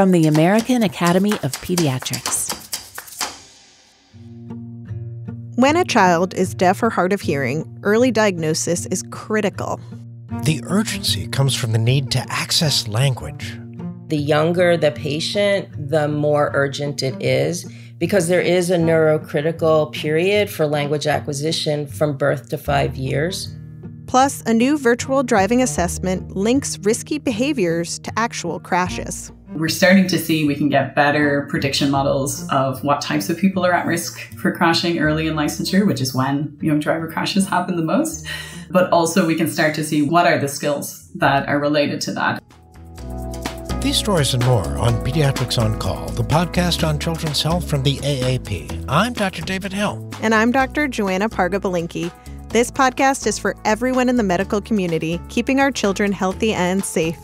from the American Academy of Pediatrics. When a child is deaf or hard of hearing, early diagnosis is critical. The urgency comes from the need to access language. The younger the patient, the more urgent it is, because there is a neurocritical period for language acquisition from birth to 5 years. Plus, a new virtual driving assessment links risky behaviors to actual crashes. We're starting to see we can get better prediction models of what types of people are at risk for crashing early in licensure, which is when young driver crashes happen the most. But also we can start to see what are the skills that are related to that. These stories and more on Pediatrics on Call, the podcast on children's health from the AAP. I'm Dr. David Hill. And I'm Dr. Joanna Parga-Belinkie. This podcast is for everyone in the medical community, keeping our children healthy and safe.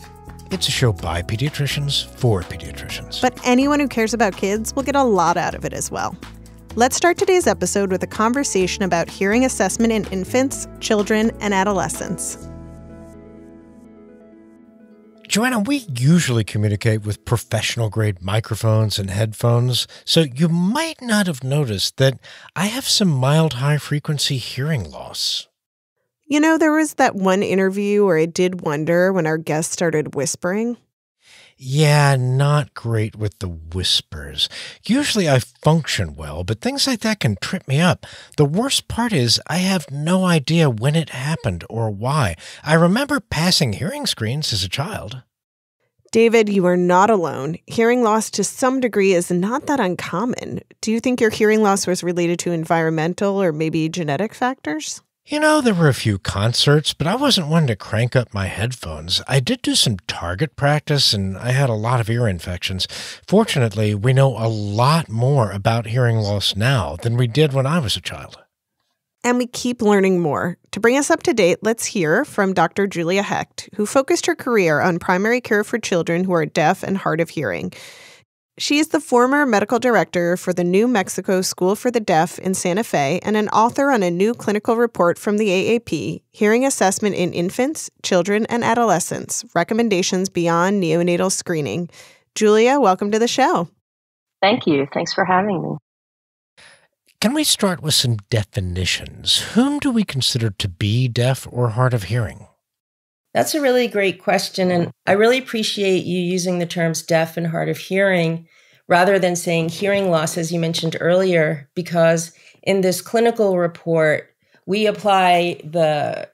It's a show by pediatricians for pediatricians. But anyone who cares about kids will get a lot out of it as well. Let's start today's episode with a conversation about hearing assessment in infants, children, and adolescents. Joanna, we usually communicate with professional-grade microphones and headphones, so you might not have noticed that I have some mild high-frequency hearing loss. You know, there was that one interview where I did wonder when our guest started whispering. Yeah, not great with the whispers. Usually I function well, but things like that can trip me up. The worst part is I have no idea when it happened or why. I remember passing hearing screens as a child. David, you are not alone. Hearing loss to some degree is not that uncommon. Do you think your hearing loss was related to environmental or maybe genetic factors? You know, there were a few concerts, but I wasn't one to crank up my headphones. I did do some target practice, and I had a lot of ear infections. Fortunately, we know a lot more about hearing loss now than we did when I was a child. And we keep learning more. To bring us up to date, let's hear from Dr. Julia Hecht, who focused her career on primary care for children who are deaf and hard of hearing. She is the former medical director for the New Mexico School for the Deaf in Santa Fe and an author on a new clinical report from the AAP, Hearing Assessment in Infants, Children, and Adolescents, Recommendations Beyond Neonatal Screening. Julia, welcome to the show. Thank you. Thanks for having me. Can we start with some definitions? Whom do we consider to be deaf or hard of hearing? That's a really great question, and I really appreciate you using the terms deaf and hard of hearing rather than saying hearing loss, as you mentioned earlier, because in this clinical report, we apply the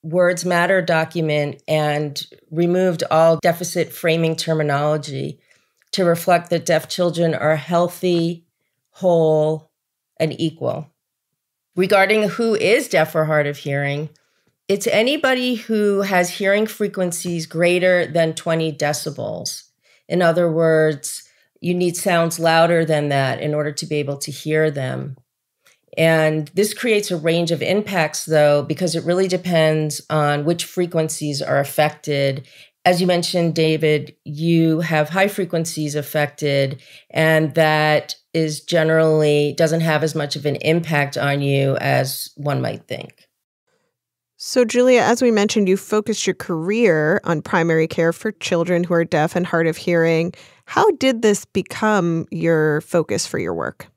Words Matter document and removed all deficit framing terminology to reflect that deaf children are healthy, whole, and equal. Regarding who is deaf or hard of hearing, it's anybody who has hearing frequencies greater than 20 decibels. In other words, you need sounds louder than that in order to be able to hear them. And this creates a range of impacts, though, because it really depends on which frequencies are affected. As you mentioned, David, you have high frequencies affected, and that is generally doesn't have as much of an impact on you as one might think. So, Julia, as we mentioned, you focused your career on primary care for children who are deaf and hard of hearing. How did this become your focus for your work?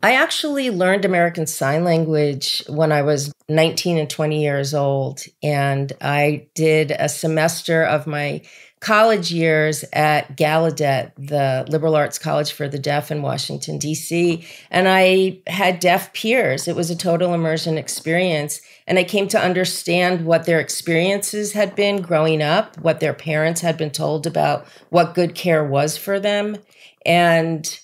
I actually learned American Sign Language when I was 19 and 20 years old, and I did a semester of my college years at Gallaudet, the liberal arts college for the deaf in Washington, D.C., and I had deaf peers. It was a total immersion experience, and I came to understand what their experiences had been growing up, what their parents had been told about what good care was for them, and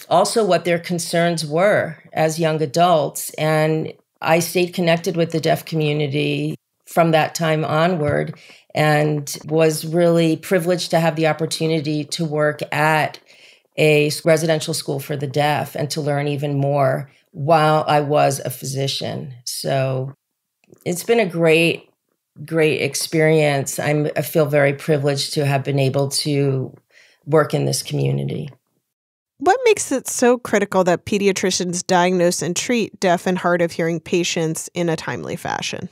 also what their concerns were as young adults. And I stayed connected with the deaf community from that time onward and was really privileged to have the opportunity to work at a residential school for the deaf and to learn even more while I was a physician. So it's been a great experience. I feel very privileged to have been able to work in this community. What makes it so critical that pediatricians diagnose and treat deaf and hard of hearing patients in a timely fashion?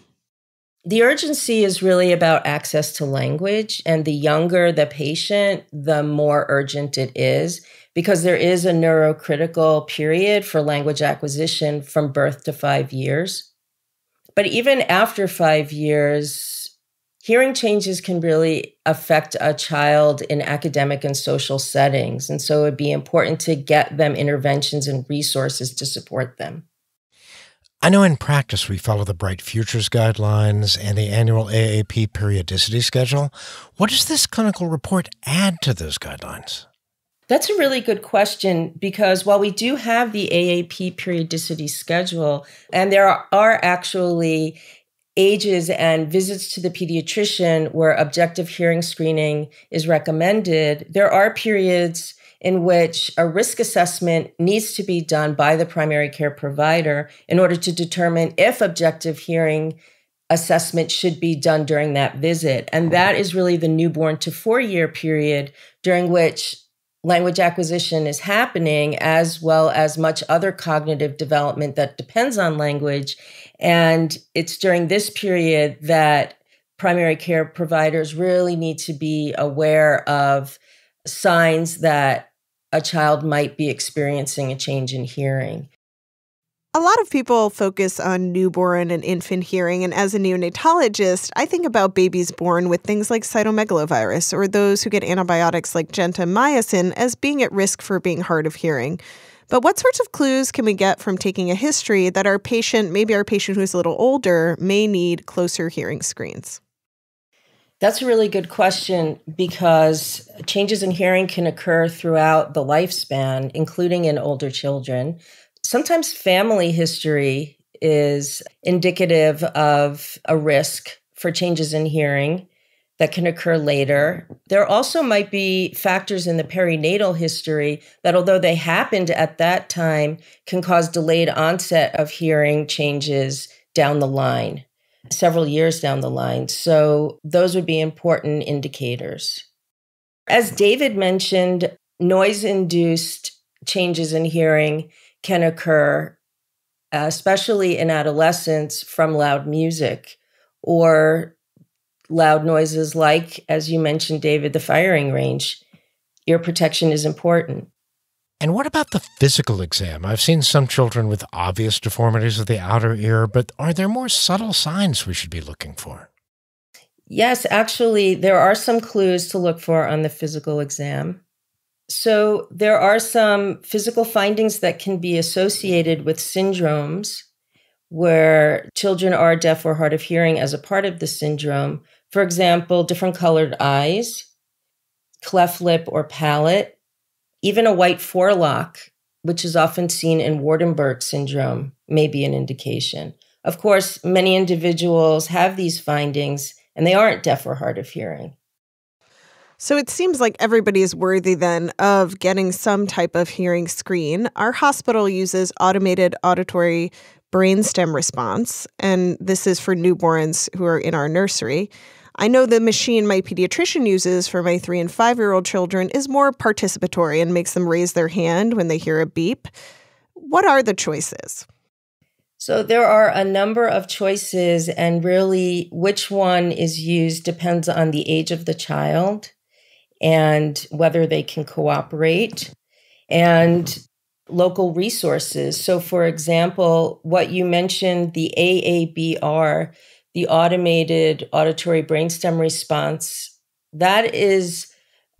The urgency is really about access to language, and the younger the patient, the more urgent it is, because there is a neurocritical period for language acquisition from birth to 5 years. But even after 5 years, hearing changes can really affect a child in academic and social settings. And so it'd be important to get them interventions and resources to support them. I know in practice we follow the Bright Futures guidelines and the annual AAP periodicity schedule. What does this clinical report add to those guidelines? That's a really good question, because while we do have the AAP periodicity schedule, and there are actually ages and visits to the pediatrician where objective hearing screening is recommended, there are periods in which a risk assessment needs to be done by the primary care provider in order to determine if objective hearing assessment should be done during that visit. And that is really the newborn to 4-year period during which language acquisition is happening, as well as much other cognitive development that depends on language. And it's during this period that primary care providers really need to be aware of signs that a child might be experiencing a change in hearing. A lot of people focus on newborn and infant hearing, and as a neonatologist, I think about babies born with things like cytomegalovirus or those who get antibiotics like gentamicin as being at risk for being hard of hearing. But what sorts of clues can we get from taking a history that our patient, maybe our patient who's a little older, may need closer hearing screens? That's a really good question, because changes in hearing can occur throughout the lifespan, including in older children. Sometimes family history is indicative of a risk for changes in hearing that can occur later. There also might be factors in the perinatal history that, although they happened at that time, can cause delayed onset of hearing changes down the line, several years down the line. So those would be important indicators. As David mentioned, noise-induced changes in hearing can occur, especially in adolescents, from loud music or loud noises like, as you mentioned, David, the firing range. Ear protection is important. And what about the physical exam? I've seen some children with obvious deformities of the outer ear, but are there more subtle signs we should be looking for? Yes, actually, there are some clues to look for on the physical exam. So there are some physical findings that can be associated with syndromes where children are deaf or hard of hearing as a part of the syndrome. For example, different colored eyes, cleft lip or palate, even a white forelock, which is often seen in Waardenburg syndrome, may be an indication. Of course, many individuals have these findings and they aren't deaf or hard of hearing. So it seems like everybody is worthy then of getting some type of hearing screen. Our hospital uses automated auditory brainstem response, and this is for newborns who are in our nursery. I know the machine my pediatrician uses for my 3- and 5-year-old children is more participatory and makes them raise their hand when they hear a beep. What are the choices? So there are a number of choices, and really which one is used depends on the age of the child and whether they can cooperate and local resources. So for example, what you mentioned, the AABR, the automated auditory brainstem response, that is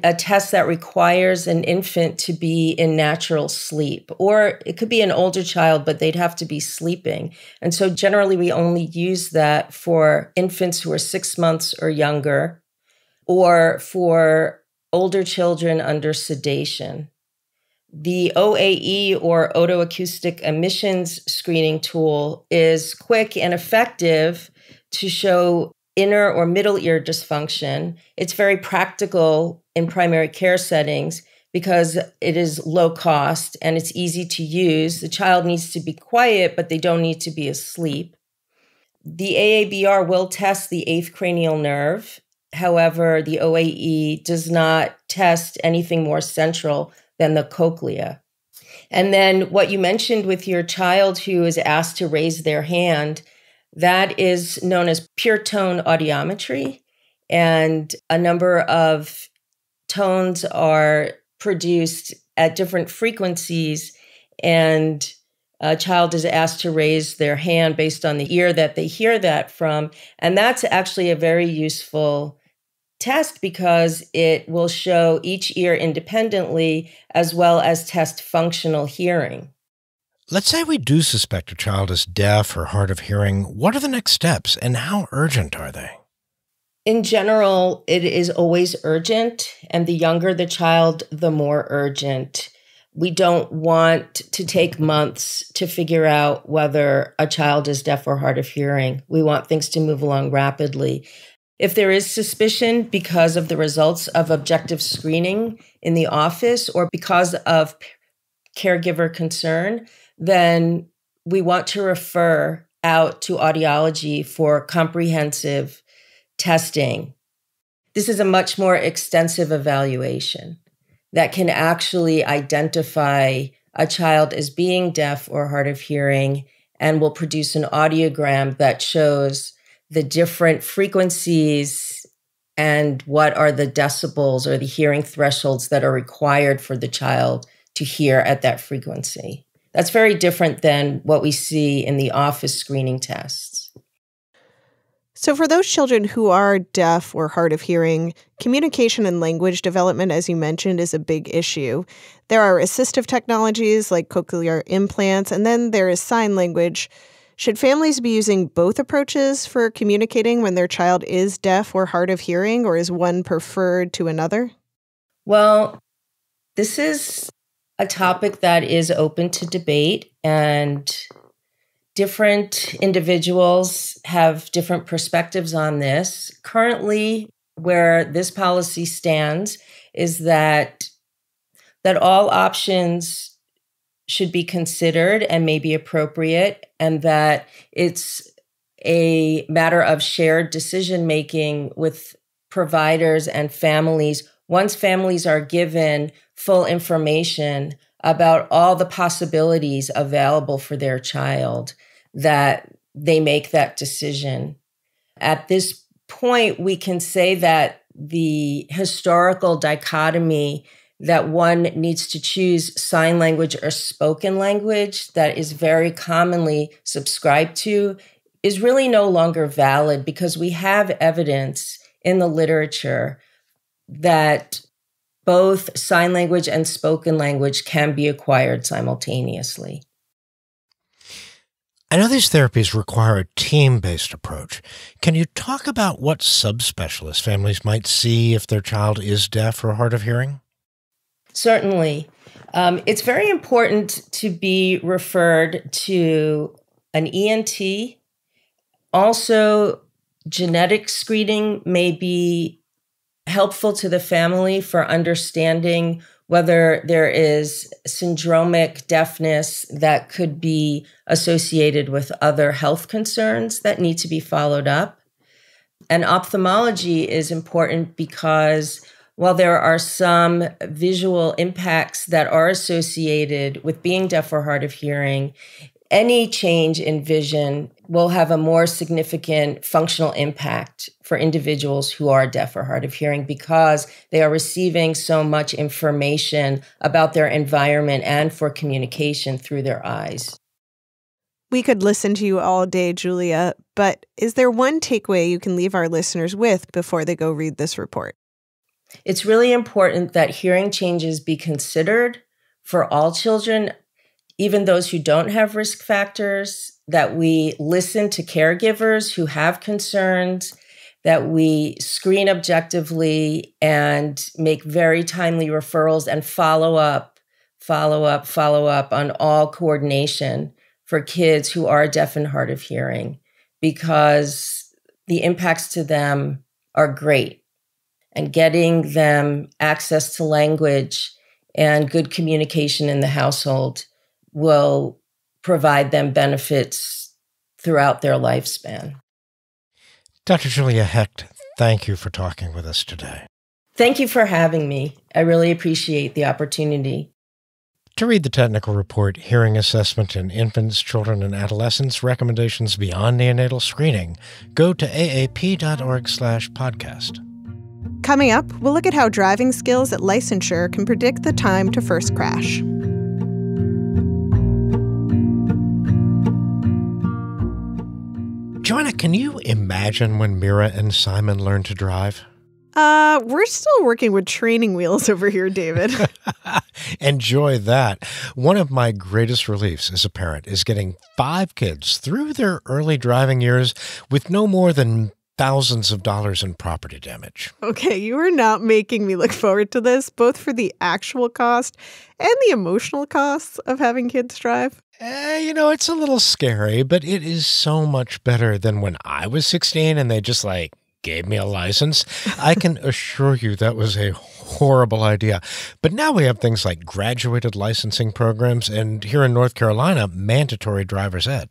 a test that requires an infant to be in natural sleep, or it could be an older child, but they'd have to be sleeping. And so generally we only use that for infants who are 6 months or younger, or for older children under sedation. The OAE, or otoacoustic emissions screening tool, is quick and effective to show inner or middle ear dysfunction. It's very practical in primary care settings because it is low cost and it's easy to use. The child needs to be quiet, but they don't need to be asleep. The AABR will test the 8th cranial nerve. However, the OAE does not test anything more central than the cochlea. And then what you mentioned with your child who is asked to raise their hand, That is known as pure tone audiometry, and a number of tones are produced at different frequencies, and a child is asked to raise their hand based on the ear that they hear that from. And that's actually a very useful test because it will show each ear independently as well as test functional hearing. Let's say we do suspect a child is deaf or hard of hearing. What are the next steps and how urgent are they? In general, it is always urgent, and the younger the child, the more urgent. We don't want to take months to figure out whether a child is deaf or hard of hearing. We want things to move along rapidly. If there is suspicion because of the results of objective screening in the office or because of caregiver concern, then we want to refer out to audiology for comprehensive testing. This is a much more extensive evaluation that can actually identify a child as being deaf or hard of hearing and will produce an audiogram that shows the different frequencies and what are the decibels or the hearing thresholds that are required for the child to hear at that frequency. That's very different than what we see in the office screening tests. So for those children who are deaf or hard of hearing, communication and language development, as you mentioned, is a big issue. There are assistive technologies like cochlear implants, and then there is sign language. Should families be using both approaches for communicating when their child is deaf or hard of hearing, or is one preferred to another? Well, this is a topic that is open to debate, and different individuals have different perspectives on this. Currently, where this policy stands is that all options should be considered and may be appropriate, and that it's a matter of shared decision-making with providers and families once families are given full information about all the possibilities available for their child, that they make that decision. At this point, we can say that the historical dichotomy that one needs to choose sign language or spoken language that is very commonly subscribed to is really no longer valid, because we have evidence in the literature that both sign language and spoken language can be acquired simultaneously. I know these therapies require a team-based approach. Can you talk about what subspecialist families might see if their child is deaf or hard of hearing? Certainly. It's very important to be referred to an ENT. Also, genetic screening may be helpful to the family for understanding whether there is syndromic deafness that could be associated with other health concerns that need to be followed up. And ophthalmology is important because while there are some visual impacts that are associated with being deaf or hard of hearing, any change in vision will have a more significant functional impact for individuals who are deaf or hard of hearing because they are receiving so much information about their environment and for communication through their eyes. We could listen to you all day, Julia, but is there one takeaway you can leave our listeners with before they go read this report? It's really important that hearing changes be considered for all children, even those who don't have risk factors, that we listen to caregivers who have concerns, that we screen objectively and make very timely referrals and follow up on all coordination for kids who are deaf and hard of hearing, because the impacts to them are great. And getting them access to language and good communication in the household will provide them benefits throughout their lifespan. Dr. Julia Hecht, thank you for talking with us today. Thank you for having me. I really appreciate the opportunity. To read the technical report, hearing assessment in infants, children, and adolescents, recommendations beyond neonatal screening, go to aap.org/podcast. Coming up, we'll look at how driving skills at licensure can predict the time to first crash. Joanna, can you imagine when Mira and Simon learned to drive? We're still working with training wheels over here, David. Enjoy that. One of my greatest reliefs as a parent is getting 5 kids through their early driving years with no more than thousands of dollars in property damage. Okay, you are not making me look forward to this, both for the actual cost and the emotional costs of having kids drive. It's a little scary, but it is so much better than when I was 16 and they just gave me a license. I can assure you that was a horrible idea. But now we have things like graduated licensing programs and here in North Carolina, mandatory driver's ed.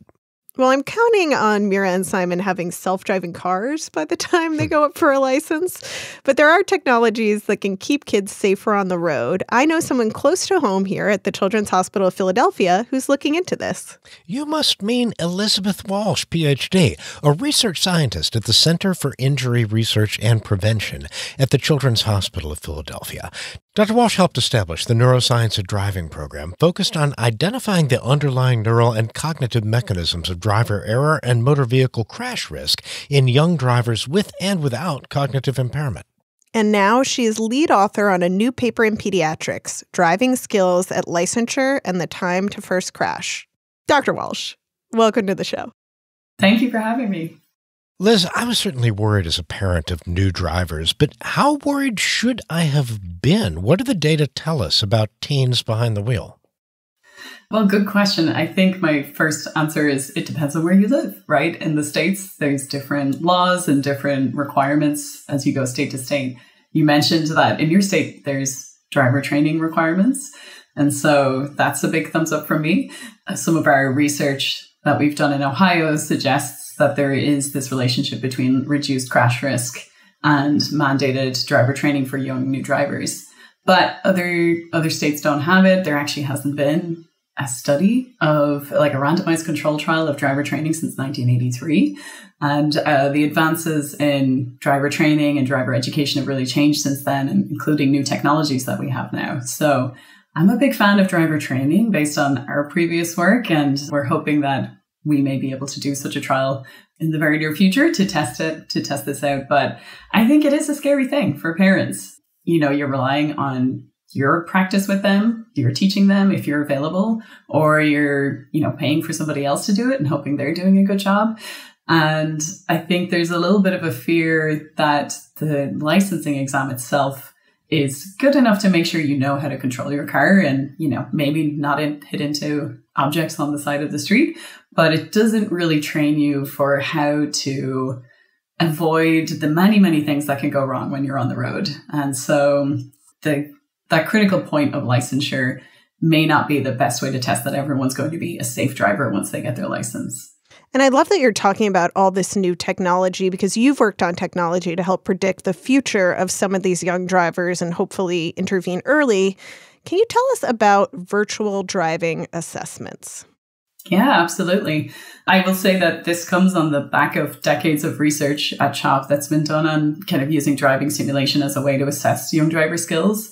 Well, I'm counting on Mira and Simon having self-driving cars by the time they go up for a license. But there are technologies that can keep kids safer on the road. I know someone close to home here at the Children's Hospital of Philadelphia who's looking into this. You must mean Elizabeth Welshe, Ph.D., a research scientist at the Center for Injury Research and Prevention at the Children's Hospital of Philadelphia. Dr. Welshe helped establish the Neuroscience of Driving program focused on identifying the underlying neural and cognitive mechanisms of driver error and motor vehicle crash risk in young drivers with and without cognitive impairment. And now she is lead author on a new paper in pediatrics, Driving Skills at Licensure and the Time to First Crash. Dr. Welshe, welcome to the show. Thank you for having me. Liz, I was certainly worried as a parent of new drivers, but how worried should I have been? What do the data tell us about teens behind the wheel? Well, good question. I think my first answer is it depends on where you live, right? In the States, there's different laws and different requirements as you go state to state. You mentioned that in your state, there's driver training requirements. And so that's a big thumbs up from me. Some of our research that we've done in Ohio suggests that there is this relationship between reduced crash risk and mandated driver training for young new drivers. But other states don't have it. There actually hasn't been a study of a randomized control trial of driver training since 1983. And the advances in driver training and driver education have really changed since then, including new technologies that we have now. So I'm a big fan of driver training based on our previous work, and we're hoping that we may be able to do such a trial in the very near future to test this out. But I think it is a scary thing for parents. You're relying on your practice with them, you're teaching them if you're available, or you're, paying for somebody else to do it and hoping they're doing a good job. And I think there's a little bit of a fear that the licensing exam itself is good enough to make sure you know how to control your car and, maybe not hit into objects on the side of the street, but it doesn't really train you for how to avoid the many, many things that can go wrong when you're on the road. And so that critical point of licensure may not be the best way to test that everyone's going to be a safe driver once they get their license. And I love that you're talking about all this new technology because you've worked on technology to help predict the future of some of these young drivers and hopefully intervene early. Can you tell us about virtual driving assessments? Yeah, absolutely. I will say that this comes on the back of decades of research at CHOP that's been done on kind of using driving simulation as a way to assess young driver skills.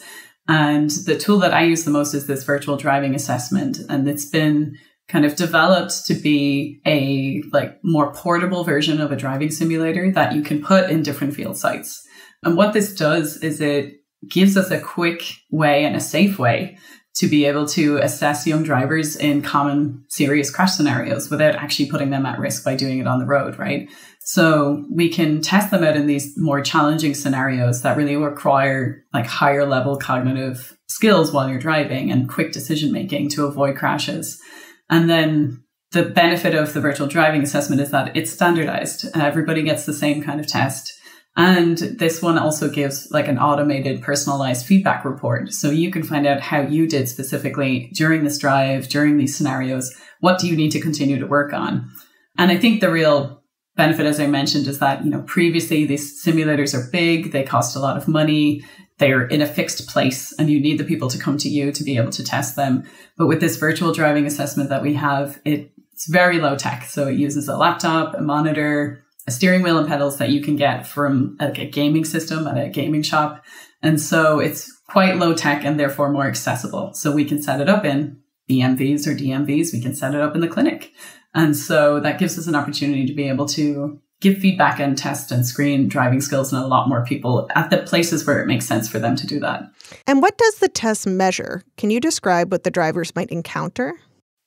And the tool that I use the most is this virtual driving assessment. And it's been kind of developed to be a more portable version of a driving simulator that you can put in different field sites. And what this does is it gives us a quick way and a safe way to be able to assess young drivers in common serious crash scenarios without actually putting them at risk by doing it on the road, right? So we can test them out in these more challenging scenarios that really require higher level cognitive skills while you're driving and quick decision making to avoid crashes. And then the benefit of the virtual driving assessment is that it's standardized. Everybody gets the same kind of test. And this one also gives an automated personalized feedback report. So you can find out how you did specifically during this drive, during these scenarios. What do you need to continue to work on? And I think the real benefit, as I mentioned, is that, previously these simulators are big. They cost a lot of money. they're in a fixed place and you need the people to come to you to be able to test them. But with this virtual driving assessment that we have, it's very low tech. So it uses a laptop, a monitor, a steering wheel and pedals that you can get from a gaming system at a gaming shop. And so it's quite low tech and therefore more accessible. So we can set it up in BMVs or DMVs. We can set it up in the clinic. And so that gives us an opportunity to be able to give feedback and test and screen driving skills in a lot more people at the places where it makes sense for them to do that. And what does the test measure? Can you describe what the drivers might encounter?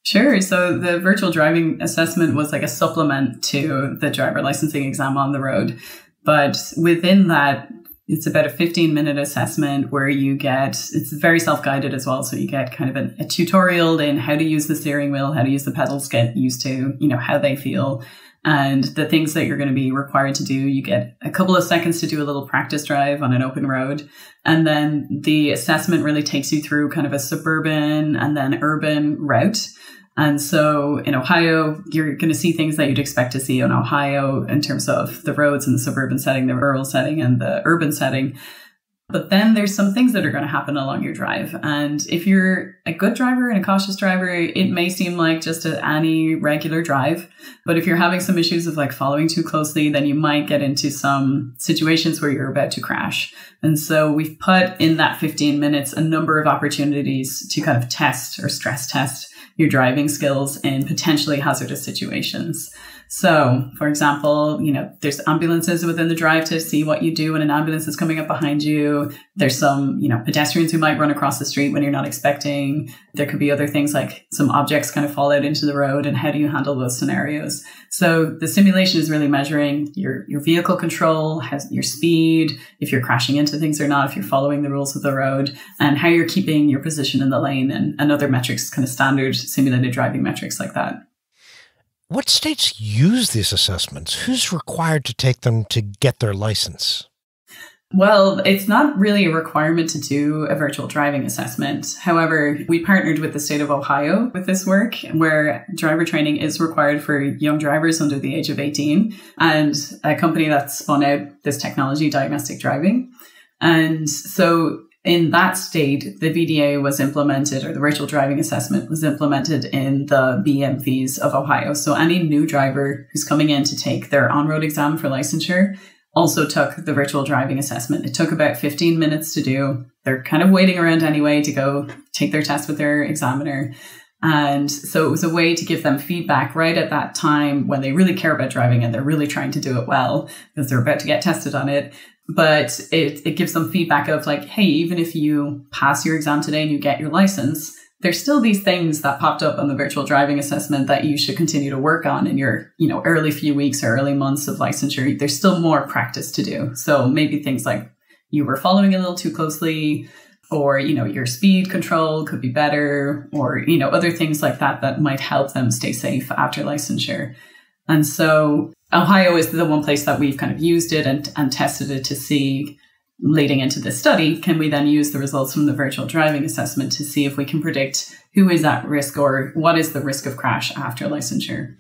Sure. So the virtual driving assessment was like a supplement to the driver licensing exam on the road. But within that, it's about a 15-minute assessment where it's very self-guided as well. So you get kind of a tutorial in how to use the steering wheel, how to use the pedals, get used to, how they feel. And the things that you're going to be required to do, you get a couple of seconds to do a little practice drive on an open road. And then the assessment really takes you through kind of a suburban and then urban route. And so in Ohio, you're going to see things that you'd expect to see in Ohio in terms of the roads in the suburban setting, the rural setting, and the urban setting. But then there's some things that are going to happen along your drive. And if you're a good driver and a cautious driver, it may seem like just any regular drive. But if you're having some issues of like following too closely, then you might get into some situations where you're about to crash. And so we've put in that 15 minutes a number of opportunities to kind of test or stress test your driving skills in potentially hazardous situations. So, for example, there's ambulances within the drive to see what you do when an ambulance is coming up behind you. There's some, pedestrians who might run across the street when you're not expecting. There could be other things like some objects kind of fall out into the road, and how do you handle those scenarios? So the simulation is really measuring your vehicle control, your speed, if you're crashing into things or not, if you're following the rules of the road, and how you're keeping your position in the lane and other metrics, kind of standard simulated driving metrics like that. What states use these assessments? Who's required to take them to get their license? Well, it's not really a requirement to do a virtual driving assessment. However, we partnered with the state of Ohio with this work, where driver training is required for young drivers under the age of 18, and a company that spun out this technology, Diagnostic Driving. And so in that state, the VDA was implemented, or the virtual driving assessment was implemented in the BMVs of Ohio. So any new driver who's coming in to take their on-road exam for licensure also took the virtual driving assessment. It took about 15 minutes to do. They're kind of waiting around anyway to go take their test with their examiner. And so it was a way to give them feedback right at that time when they really care about driving and they're really trying to do it well because they're about to get tested on it. But it gives them feedback of like, hey, even if you pass your exam today and you get your license, there's still these things that popped up on the virtual driving assessment that you should continue to work on in your, early few weeks or early months of licensure. There's still more practice to do. So maybe things like you were following a little too closely, or, your speed control could be better, or, other things like that might help them stay safe after licensure. And so Ohio is the one place that we've kind of used it and tested it to see, leading into this study, can we then use the results from the virtual driving assessment to see if we can predict who is at risk or what is the risk of crash after licensure?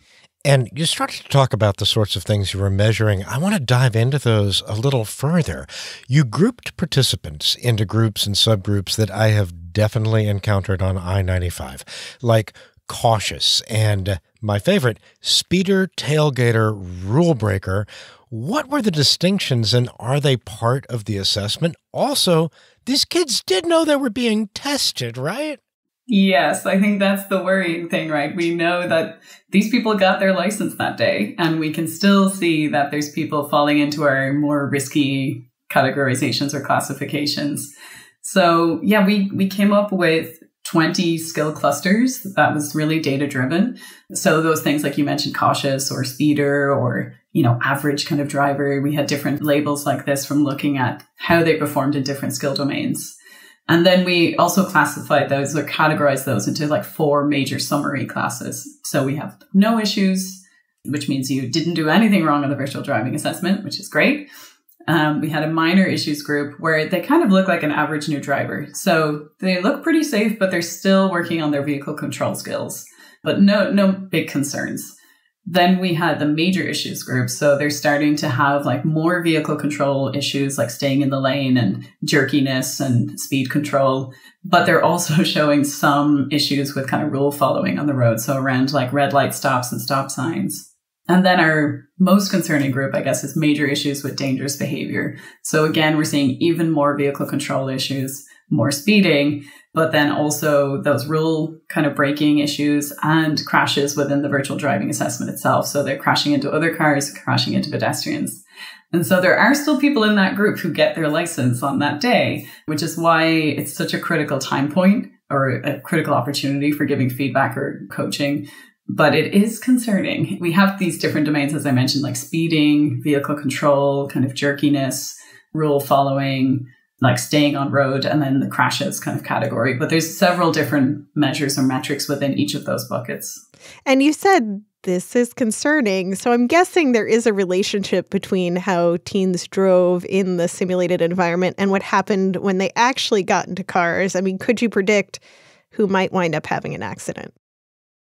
And you started to talk about the sorts of things you were measuring. I want to dive into those a little further. You grouped participants into groups and subgroups that I have definitely encountered on I-95, like cautious and my favorite, speeder, tailgater, rule breaker. What were the distinctions, and are they part of the assessment? Also, these kids did know they were being tested, right? Yes, I think that's the worrying thing, right? We know that these people got their license that day, and we can still see that there's people falling into our more risky categorizations or classifications. So yeah, we came up with 20 skill clusters that was really data driven. So those things like you mentioned, cautious or speeder or, average kind of driver, we had different labels like this from looking at how they performed in different skill domains. And then we also classified those or categorized those into like 4 major summary classes. So we have no issues, which means you didn't do anything wrong on the virtual driving assessment, which is great. We had a minor issues group where they kind of look like an average new driver. So they look pretty safe, but they're still working on their vehicle control skills, but no big concerns. Then we had the major issues group. So they're starting to have like more vehicle control issues, like staying in the lane and jerkiness and speed control. But they're also showing some issues with kind of rule following on the road. So around like red light stops and stop signs. And then our most concerning group, I guess, is major issues with dangerous behavior. So again, we're seeing even more vehicle control issues, more speeding, but then also those rule kind of braking issues and crashes within the virtual driving assessment itself. So they're crashing into other cars, crashing into pedestrians. And so there are still people in that group who get their license on that day, which is why it's such a critical time point or a critical opportunity for giving feedback or coaching. But it is concerning. We have these different domains, as I mentioned, like speeding, vehicle control, kind of jerkiness, rule following, like staying on road, and then the crashes kind of category. But there's several different measures or metrics within each of those buckets. And you said this is concerning. So I'm guessing there is a relationship between how teens drove in the simulated environment and what happened when they actually got into cars. I mean, could you predict who might wind up having an accident?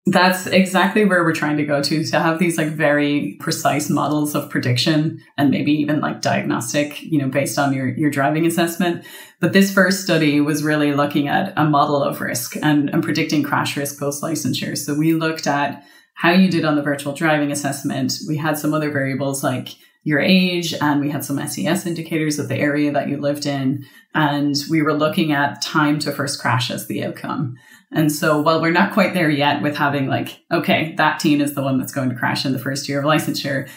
That's exactly where we're trying to go to have these like very precise models of prediction and maybe even like diagnostic, based on your driving assessment. But this first study was really looking at a model of risk and predicting crash risk post-licensure. So we looked at how you did on the virtual driving assessment. We had some other variables like your age, and we had some SES indicators of the area that you lived in. And we were looking at time to first crash as the outcome. And so while we're not quite there yet with having like, okay, that teen is the one that's going to crash in the first year of licensure,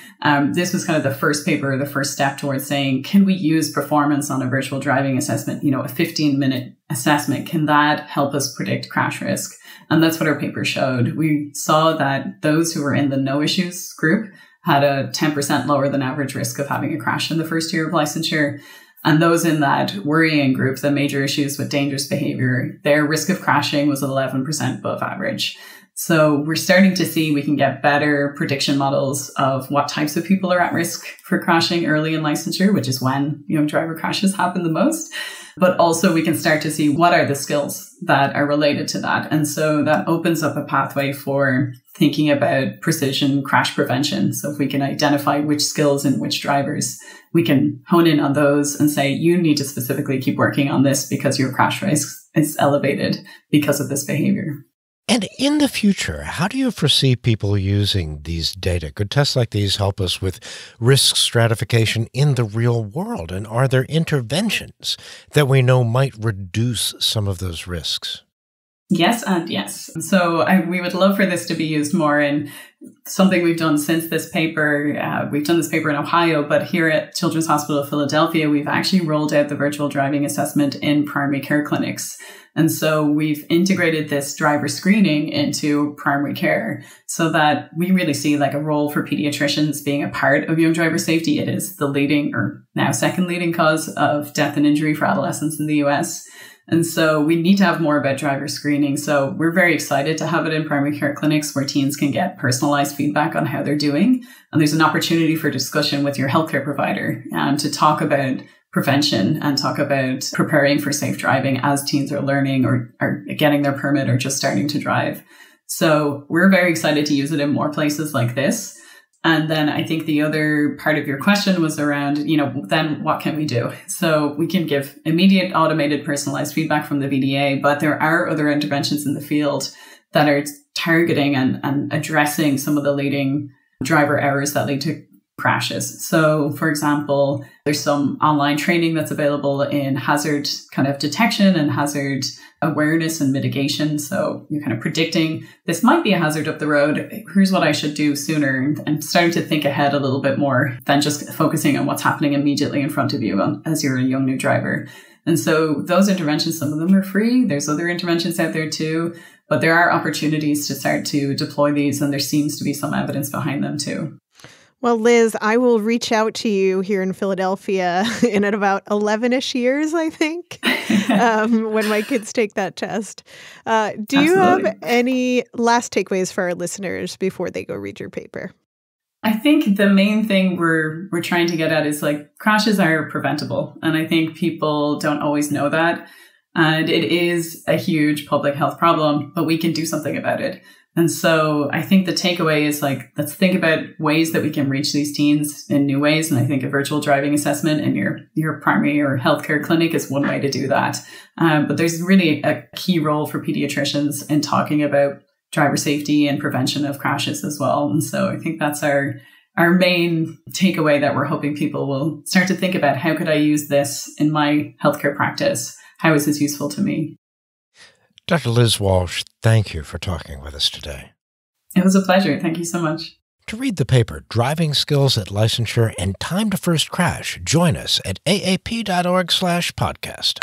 this was kind of the first paper, the first step towards saying, can we use performance on a virtual driving assessment, a 15-minute assessment? Can that help us predict crash risk? And that's what our paper showed. We saw that those who were in the no issues group had a 10% lower than average risk of having a crash in the first year of licensure. And those in that worrying group, the major issues with dangerous behavior, their risk of crashing was 11% above average. So we're starting to see we can get better prediction models of what types of people are at risk for crashing early in licensure, which is when driver crashes happen the most. But also we can start to see what are the skills that are related to that. And so that opens up a pathway for thinking about precision crash prevention. So if we can identify which skills in which drivers, we can hone in on those and say, you need to specifically keep working on this because your crash risk is elevated because of this behavior. And in the future, how do you foresee people using these data? Could tests like these help us with risk stratification in the real world? And are there interventions that we know might reduce some of those risks? Yes and yes. So we would love for this to be used more in something we've done since this paper. We've done this paper in Ohio, but here at Children's Hospital of Philadelphia, we've actually rolled out the virtual driving assessment in primary care clinics. And so we've integrated this driver screening into primary care so that we really see like a role for pediatricians being a part of young driver safety. It is the leading or now second leading cause of death and injury for adolescents in the US. And so we need to have more about driver screening. So we're very excited to have it in primary care clinics where teens can get personalized feedback on how they're doing. And there's an opportunity for discussion with your healthcare provider to talk about prevention and talk about preparing for safe driving as teens are learning or are getting their permit or just starting to drive. So we're very excited to use it in more places like this. And then I think the other part of your question was around, then what can we do? So we can give immediate automated personalized feedback from the VDA, but there are other interventions in the field that are targeting and addressing some of the leading driver errors that lead to crashes. So, for example, there's some online training that's available in hazard kind of detection and hazard awareness and mitigation. So you're kind of predicting this might be a hazard up the road. Here's what I should do sooner, and starting to think ahead a little bit more than just focusing on what's happening immediately in front of you as you're a young new driver. And so those interventions, some of them are free. There's other interventions out there too, but there are opportunities to start to deploy these, and there seems to be some evidence behind them too. Well, Liz, I will reach out to you here in Philadelphia in about 11-ish years, I think, when my kids take that test. Do you have any last takeaways for our listeners before they go read your paper? I think the main thing we're trying to get at is like crashes are preventable. And I think people don't always know that. And it is a huge public health problem, but we can do something about it. And so I think the takeaway is like, let's think about ways that we can reach these teens in new ways. And I think a virtual driving assessment in your primary or healthcare clinic is one way to do that. But there's really a key role for pediatricians in talking about driver safety and prevention of crashes as well. And so I think that's our main takeaway, that we're hoping people will start to think about, how could I use this in my healthcare practice? How is this useful to me? Dr. Liz Welshe, thank you for talking with us today. It was a pleasure. Thank you so much. To read the paper, Driving Skills at Licensure and Time to First Crash, join us at aap.org/podcast.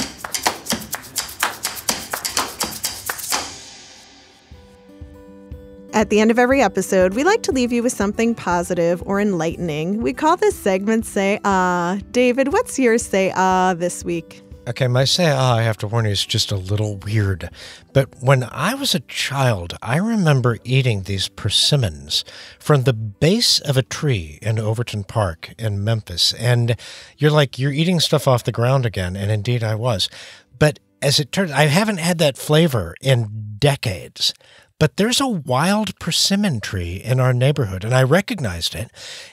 At the end of every episode, we like to leave you with something positive or enlightening. We call this segment Say Ah. David, what's your Say Ah this week? Okay, my Say Ah, I have to warn you, is just a little weird. But when I was a child, I remember eating these persimmons from the base of a tree in Overton Park in Memphis. And you're eating stuff off the ground again. And indeed I was. But as it turns, I haven't had that flavor in decades. But there's a wild persimmon tree in our neighborhood, and I recognized it.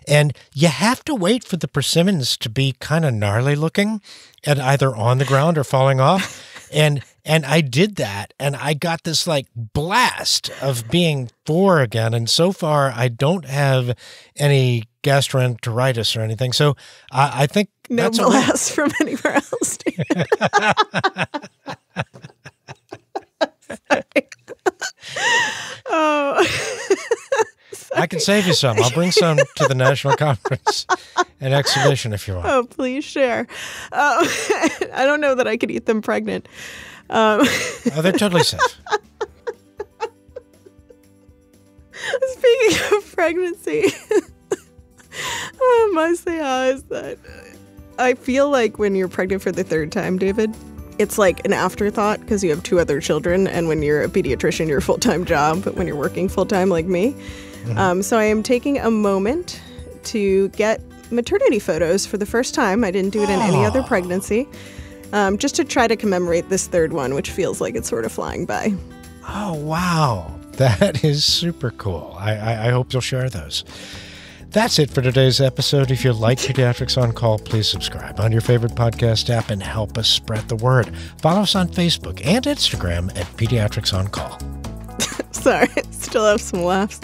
And you have to wait for the persimmons to be kind of gnarly looking and either on the ground or falling off. And I did that, and I got this like blast of being 4 again. And so far, I don't have any gastroenteritis or anything. So I think no that's blast from anywhere else. Oh, I can save you some. I'll bring some to the national conference and exhibition if you want. Oh, please share. I don't know that I could eat them pregnant. Oh, they're totally safe. Speaking of pregnancy, my Say Ah is that I feel like when you're pregnant for the 3rd time, David, it's like an afterthought because you have 2 other children, and when you're a pediatrician, you're a full-time job, but when you're working full-time like me. So I am taking a moment to get maternity photos for the first time. I didn't do it in any other pregnancy, just to try to commemorate this 3rd one, which feels like it's sort of flying by. Oh, wow. That is super cool. I hope you'll share those. That's it for today's episode. If you like Pediatrics on Call, please subscribe on your favorite podcast app and help us spread the word. Follow us on Facebook and Instagram at Pediatrics on Call. Sorry, I still have some laughs.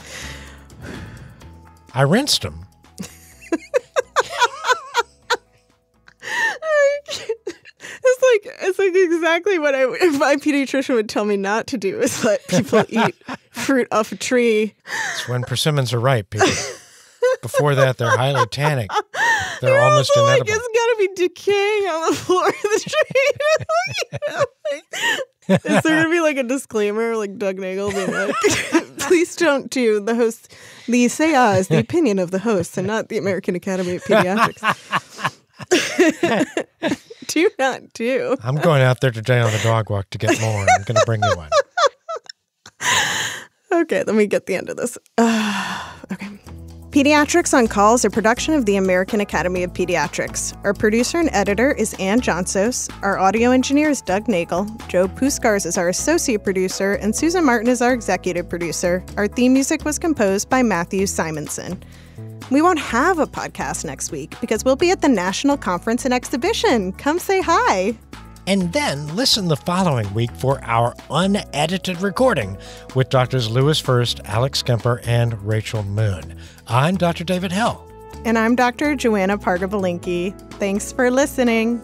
I rinsed them. It's like exactly what my pediatrician would tell me not to do, is let people eat fruit off a tree. It's when persimmons are ripe, people. Before that, they're highly tannic. They're almost also inedible. Like, it's got to be decaying on the floor of the tree. Is there going to be like a disclaimer, like Doug Nagel being like, please don't do the host. The Say Ah is the opinion of the host and not the American Academy of Pediatrics. Do not do. I'm going out there today on the dog walk to get more. I'm going to bring you one. Okay, let me get the end of this. Okay. Pediatrics on Call is a production of the American Academy of Pediatrics. Our producer and editor is Ann Johnsos. Our audio engineer is Doug Nagel. Joe Puskars is our associate producer, and Susan Martin is our executive producer. Our theme music was composed by Matthew Simonson. We won't have a podcast next week because we'll be at the National Conference and Exhibition. Come say hi. And then listen the following week for our unedited recording with Drs. Louis First, Alex Kemper, and Rachel Moon. I'm Dr. David Hill. And I'm Dr. Joanna Parga-Belinkie. Thanks for listening.